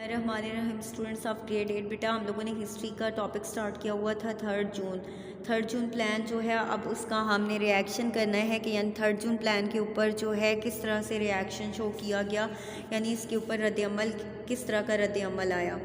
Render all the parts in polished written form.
الرحمن الرحیم students of grade 8 بیٹا ہم لوگوں نے ہسٹری کا ٹاپک سٹارٹ کیا ہوا تھا 3 جون پلان جو ہے اب اس کا ہم نے ریاکشن کرنا ہے کہ یعنی 3 جون پلان کے اوپر جو ہے کس طرح سے ریاکشن شو کیا گیا، یعنی اس کے اوپر رد عمل کس طرح کا رد عمل آیا۔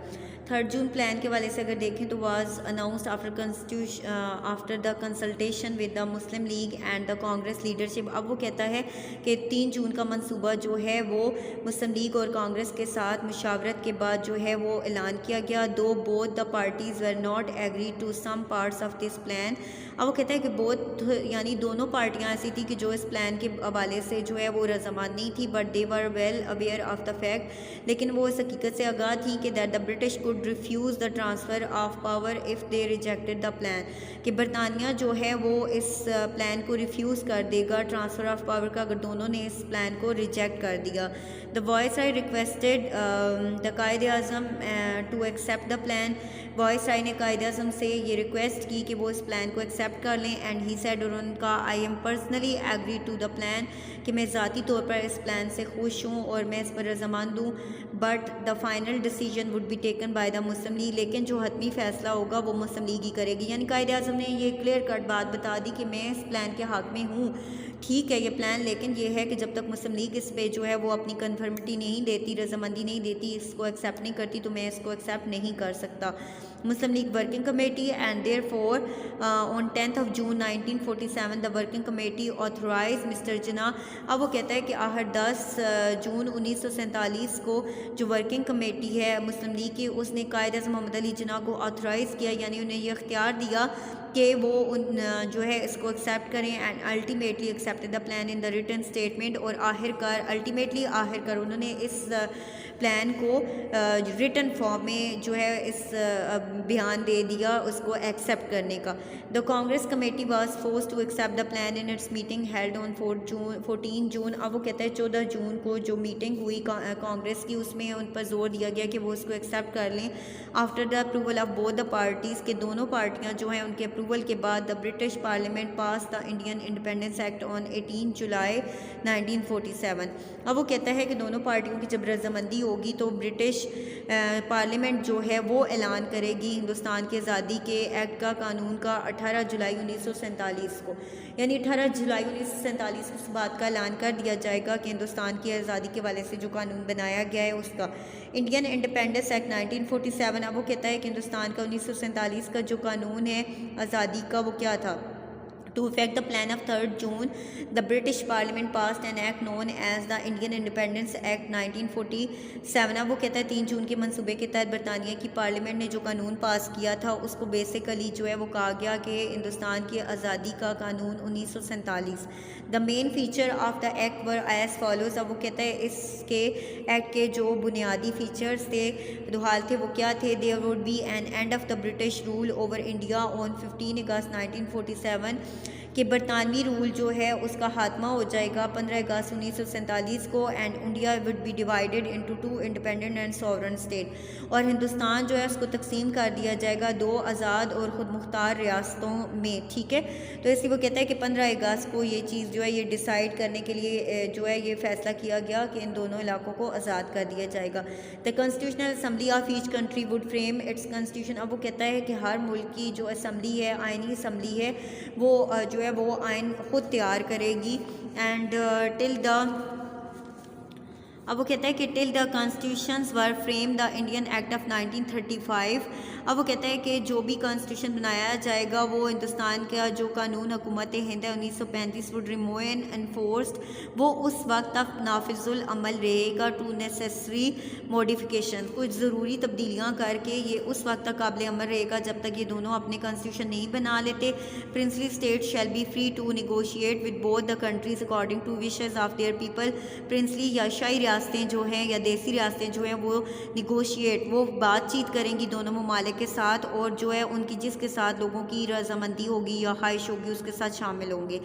3 جون پلان کے والے سے اگر دیکھیں تو was announced after the consultation with the Muslim league and the Congress leadership. اب وہ کہتا ہے کہ 3 جون کا منصوبہ جو ہے وہ مسلم لیگ اور کانگریس کے ساتھ مشاورت کے بعد جو ہے وہ اعلان کیا گیا، دو both the parties were not agree to some parts of this plan. اب وہ کہتا ہے کہ بوتھ یعنی دونوں پارٹیاں ایسی تھی کہ جو اس پلان کے حوالے سے جو ہے وہ رضامند نہیں تھی، but they were well aware of the fact, لیکن وہ اس حقیقت سے آگاہ تھی کہ that the British could refuse the transfer of power if they rejected the plan, کہ برطانیہ جو ہے وہ اس پلان کو ریفیوز کر دے گا ٹرانسفر آف پاور کا، اگر دونوں نے اس پلان کو ریجیکٹ کر دیا۔ دا وائس رائی requested the Quaid Azam to accept the plan. Viceroy نے قائد اعظم سے یہ ریکویسٹ کی کہ وہ اس پلان کو ایکسیپٹ کر لیں، اینڈ ہی سیڈ، اور ان کا I am personally agree to the plan, کہ میں ذاتی طور پر اس پلان سے خوش ہوں اور میں اس پر رضامند ہوں، but the final decision would be taken by the Muslim League, لیکن جو حتمی فیصلہ ہوگا وہ مسلم لیگ ہی کرے گی۔ یعنی قائد اعظم نے یہ کلیئر کٹ بات بتا دی کہ میں اس پلان کے حق میں ہوں، ٹھیک ہے یہ پلان، لیکن یہ ہے کہ جب تک مسلم لیگ اس پہ جو ہے وہ اپنی کنفرمٹی نہیں دیتی، رضامندی نہیں دیتی، اس کو ایکسیپٹ نہیں کرتی، تو میں اس کو ایکسیپٹ نہیں کر سکتا۔ Muslim League working committee and therefore on 10 June 1947 the working committee authorise Mr Jinnah. اب وہ کہتا ہے کہ آخر 10 جون 1947 کو جو ورکنگ کمیٹی ہے مسلم لیگ کی، اس نے قائد اعظم محمد علی جناح کو آتھورائز کیا، یعنی انہیں یہ اختیار دیا کہ وہ جو ہے اس کو ایکسیپٹ کریں، and ultimately accept the plan in the return statement, اور آخر کار انہوں نے اس پلان کو ریٹن فارم میں جو ہے اس بیان دے دیا اس کو ایکسیپٹ کرنے کا۔ The Congress committee was force to accept the plan in its meeting held on 14 June. اب وہ کہتا ہے 14 جون کو جو میٹنگ ہوئی کانگریس کی، اس میں ان پر زور دیا گیا کہ وہ اس کو ایکسیپٹ کر لیں، after the approval of both the parties, کہ دونوں پارٹیاں جو ہیں ان کے اپروول کے بعد the British parliament pass the Indian independence act on 18 جولائی 1947۔ اب وہ کہتا ہے کہ دونوں پارٹیوں کی جب رضامندی ہوگی تو برٹش پارلیمنٹ جو ہے وہ اعلان کرے گی ہندوستان کی آزادی کے ایکٹ کا، قانون کا 18 جولائی 1947 کو، یعنی 18 جولائی 1947 کو اس بات کا اعلان کر دیا جائے گا کہ ہندوستان کی آزادی کے حوالے سے جو قانون بنایا گیا ہے اس کا انڈین انڈیپینڈنس ایکٹ 1947۔ اب وہ کہتا ہے کہ ہندوستان کا 1947 کا جو قانون ہے آزادی کا وہ کیا تھا، To effect the plan of 3 June, the British Parliament passed an act known as the Indian Independence Act 1947۔ اب وہ کہتا ہے 3 جون کے منصوبے کے تحت برطانیہ کی پارلیمنٹ نے جو قانون پاس کیا تھا اس کو بیسیکلی جو ہے وہ کہا گیا کہ ہندوستان کی آزادی کا قانون 1947۔ The main feature of the act were as follows. اب وہ کہتا ہے اس کے ایکٹ کے جو بنیادی فیچرز تھے، حال تھے، وہ کیا تھے، there would be an end of the British rule over India on 15 اگست 1947، کہ برطانوی رول جو ہے اس کا خاتمہ ہو جائے گا 15 اگست 1947 کو، and India would be divided into 2 independent and sovereign state, اور ہندوستان جو ہے اس کو تقسیم کر دیا جائے گا 2 آزاد اور خود مختار ریاستوں میں، ٹھیک ہے۔ تو اس لیے وہ کہتا ہے کہ 15 اگست کو یہ چیز جو ہے یہ ڈیسائیڈ کرنے کے لیے جو ہے یہ فیصلہ کیا گیا کہ ان دونوں علاقوں کو آزاد کر دیا جائے گا۔ The constitutional assembly of each country would frame its constitution. اب وہ کہتا ہے کہ ہر ملک کی جو اسمبلی ہے، آئینی اسمبلی ہے، وہ جو ہے وہ آئین خود تیار کرے گی، اینڈ اب وہ کہتا ہے کہ till the constitutions were frame the Indian act of 1935۔ اب وہ کہتا ہے کہ جو بھی کانسٹیٹیوشن بنایا جائے گا وہ ہندوستان کا جو قانون حکومت ہند ہے 1935 وڈ ریموین انفورسڈ، وہ اس وقت تک نافذ العمل رہے گا، ٹو نیسیسری موڈیفیکیشن، کچھ ضروری تبدیلیاں کر کے یہ اس وقت تک قابل عمل رہے گا جب تک یہ دونوں اپنے کانسٹیٹیوشن نہیں بنا لیتے۔ Princely state shall be free to negotiate with both the countries according to wishes of their people. Princely یا شاہی ریاستیں جو ہیں یا دیسی ریاستیں جو ہیں وہ نیگوشیٹ، وہ بات چیت کریں گی دونوں ممالک کے ساتھ، اور جو ہے ان کی جس کے ساتھ لوگوں کی رضامندی ہوگی یا خواہش ہوگی اس کے ساتھ شامل ہوں گے۔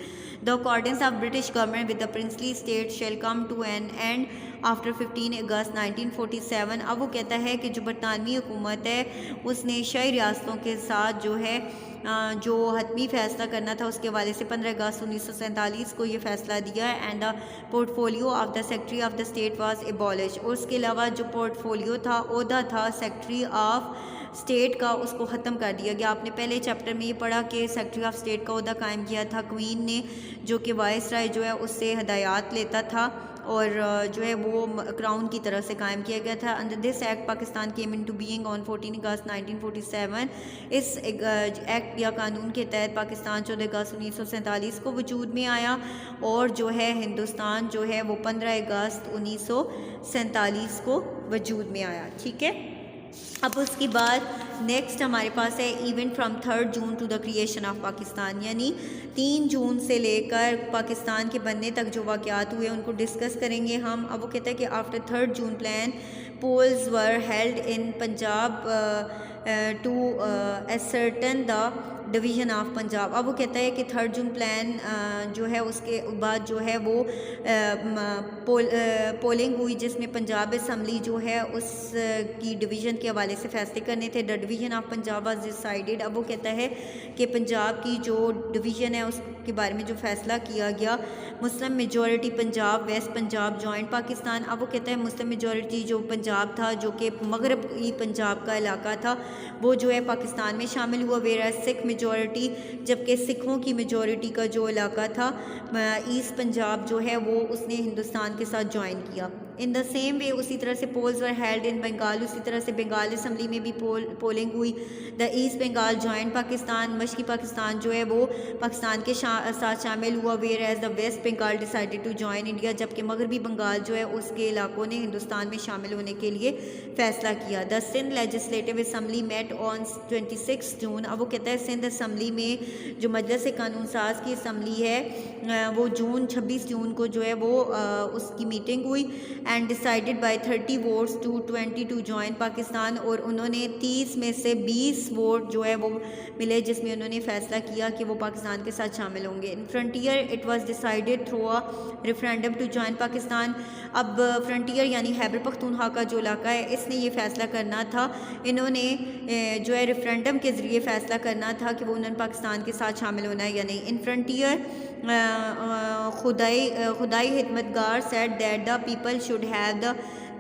The accordance of British government with the princely state shall come to an end آفٹر 15 اگست 1947. اب وہ کہتا ہے کہ جو برطانوی حکومت ہے اس نے شاہی ریاستوں کے ساتھ جو ہے جو حتمی فیصلہ کرنا تھا اس کے حوالے سے 15 اگست 1947 کو یہ فیصلہ دیا ہے. And the portfolio of the secretary of the state was abolish. اور اس کے علاوہ جو پورٹ فولیو تھا، عہدہ تھا سیکٹری آف اسٹیٹ کا، اس کو ختم کر دیا گیا. آپ نے پہلے چیپٹر میں یہ پڑھا کہ سیکٹری آف اسٹیٹ کا عہدہ قائم کیا تھا کوئین نے، جو کہ وائس رائے جو ہے اس سے ہدایات لیتا تھا اور جو ہے وہ کراؤن کی طرف سے قائم کیا گیا تھا. Under this act Pakistan came into being on 14 August 1947. اس ایکٹ یا قانون کے تحت پاکستان 14 اگست 1947 کو وجود میں آیا اور جو ہے ہندوستان جو ہے وہ 15 اگست 1947 کو وجود میں آیا. ٹھیک ہے. اب اس کے بعد نیکسٹ ہمارے پاس ہے event from 3 June to the creation of Pakistan, یعنی 3 جون سے لے کر پاکستان کے بننے تک جو واقعات ہوئے ان کو ڈسکس کریں گے ہم. اب وہ کہتا ہے کہ after 3 June plan polls were held in Punjab to ascertain the division of Punjab. اب وہ کہتا ہے کہ 3 جون پلان جو ہے اس کے بعد جو ہے وہ پولنگ ہوئی جس میں پنجاب اسمبلی جو ہے اس کی ڈویژن کے حوالے سے فیصلے کرنے تھے. دا division of Punjab was decided. اب وہ کہتا ہے کہ پنجاب کی جو ڈویژن ہے اس کے بارے میں جو فیصلہ کیا گیا، Muslim majority Punjab west Punjab joined Pakistan. اب وہ کہتا ہے مسلم میجورٹی جو پنجاب تھا جو کہ مغربی پنجاب کا علاقہ تھا وہ جو ہے پاکستان میں شامل ہوا، ویرا سکھ میجورٹی جبکہ سکھوں کی میجورٹی کا جو علاقہ تھا ایسٹ پنجاب جو ہے وہ اس نے ہندوستان کے ساتھ جوائن کیا. ان دا سیم وے اسی طرح سے polls were held in Bengal, اسی طرح سے بنگال اسمبلی میں بھی پولنگ ہوئی. The east Bengal joined Pakistan, مشرقی پاکستان جو ہے وہ پاکستان کے ساتھ شامل ہوا، whereas the west Bengal decided to join India, جبکہ مغربی بنگال جو ہے اس کے علاقوں نے ہندوستان میں شامل ہونے کے لیے فیصلہ کیا. The Sindh legislative assembly met on 26 June. اب وہ کہتا ہے سندھ اسمبلی میں جو مجلس قانون ساز کی اسمبلی ہے وہ 26 جون کو جو ہے وہ اس کی میٹنگ ہوئی and decided by 30 votes to 20 to join Pakistan. اور انہوں نے 30 میں سے 20 ووٹ جو ہے وہ ملے جس میں انہوں نے فیصلہ کیا کہ وہ پاکستان کے ساتھ شامل ہوں گے. In frontier it was decided through a referendum to join Pakistan. اب فرنٹیئر یعنی خیبر پختونخوا کا جو علاقہ ہے اس نے یہ فیصلہ کرنا تھا، انہوں نے جو ہے ریفرینڈم کے ذریعے فیصلہ کرنا تھا کہ وہ انہوں نے پاکستان کے ساتھ شامل ہونا ہے یا نہیں. ان فرنٹیئر خدائی خدمتگار said that the people should have the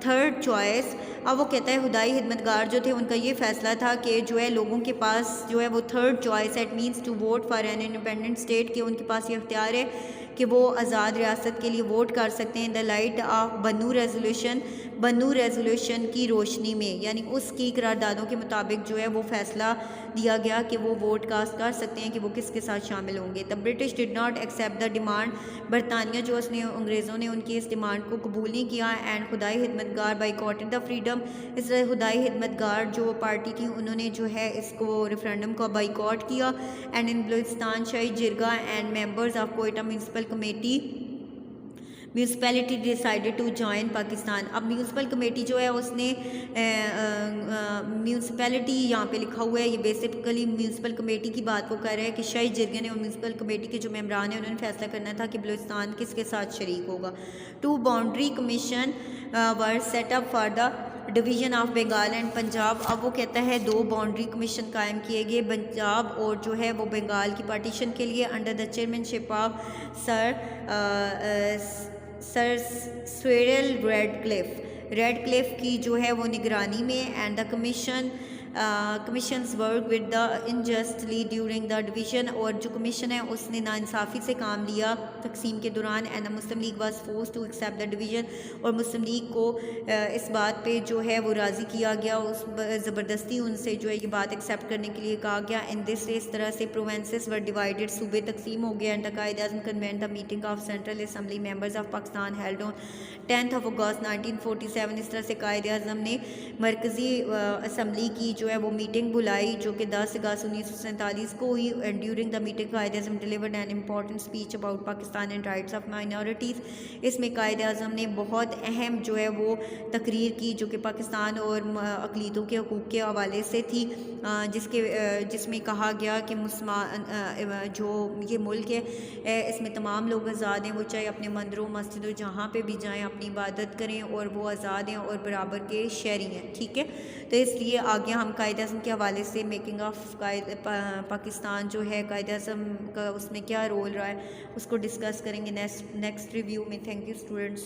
third choice. اب وہ کہتا ہے خدائی خدمتگار جو تھے ان کا یہ فیصلہ تھا کہ جو ہے لوگوں کے پاس جو ہے وہ third choice it means to vote for an independent state, کہ ان کے پاس یہ اختیار ہے کہ وہ آزاد ریاست کے لیے ووٹ کر سکتے ہیں. دا لائٹ آف بنو ریزولوشن کی روشنی میں، یعنی اس کی قراردادوں کے مطابق جو ہے وہ فیصلہ دیا گیا کہ وہ ووٹ کاسٹ کر سکتے ہیں کہ وہ کس کے ساتھ شامل ہوں گے. The British did not accept the demand. برطانیہ جو اس نے انگریزوں نے ان کی اس ڈیمانڈ کو قبول نہیں کیا. اینڈ خدائی خدمتگار بائیکاٹڈ دا فریڈم. اس طرح خدائی خدمتگار جو پارٹی تھی انہوں نے جو ہے اس کو ریفرینڈم کو بائیکاٹ کیا. And in Balochistan Shahi Jirga and members of Quetta municipality decided to join Pakistan. اب میونسپل کمیٹی جو ہے اس نے میونسپلٹی یہاں پہ لکھا ہوا ہے، یہ بیسیکلی میونسپل کمیٹی کی بات وہ کر رہا ہے کہ شاہی جرگے نے اور میونسپل کمیٹی کے جو ممبران ہیں انہوں نے فیصلہ کرنا تھا کہ بلوچستان کس کے ساتھ شریک ہوگا. 2 boundary commission were set up for the division of Bengal and Punjab. اب وہ کہتا ہے 2 باؤنڈری کمیشن قائم کیے گئے پنجاب اور جو ہے وہ بنگال کی پارٹیشن کے لیے under the chairmanship of sir Cyril Radcliffe کی جو ہے وہ نگرانی میں. And the commissions work with the unjustly during the division. اور جو کمیشن ہے اس نے ناانصافی سے کام لیا تقسیم کے دوران. And the Muslim League was force to accept the division. اور مسلم لیگ کو اس بات پہ جو ہے وہ راضی کیا گیا، اس زبردستی ان سے جو ہے یہ بات ایکسیپٹ کرنے کے لیے کہا گیا. ان دس اس طرح سے پروونسز ور ڈیوائیڈڈ، صوبے تقسیم ہو گئے. And the Quaid Azam convened the meeting of central assembly members of Pakistan held on 10 August 1947. اس طرح سے قائد اعظم نے مرکزی اسمبلی کی جو ہے وہ میٹنگ بلائی جو کہ 10 اگست 1947 کو ہوئی. During the meeting Quaid Azam delivered an important speech about Pakistan and rights of minorities. اس میں قائد اعظم نے بہت اہم جو ہے وہ تقریر کی جو کہ پاکستان اور اقلیتوں کے حقوق کے حوالے سے تھی, جس میں کہا گیا کہ جو یہ ملک ہے اس میں تمام لوگ آزاد ہیں, وہ چاہے اپنے مندروں مسجدوں جہاں پہ بھی جائیں اپنی عبادت کریں اور وہ آزاد ہیں اور برابر کے شہری ہیں. ٹھیک ہے, تو اس لیے آگے ہم قائد اعظم کے حوالے سے میکنگ آف پاکستان جو ہے قائد اعظم کا اس میں کیا رول رہا ہے اس کو ڈسکس کریں گے نیکسٹ ریویو میں. Thank you students.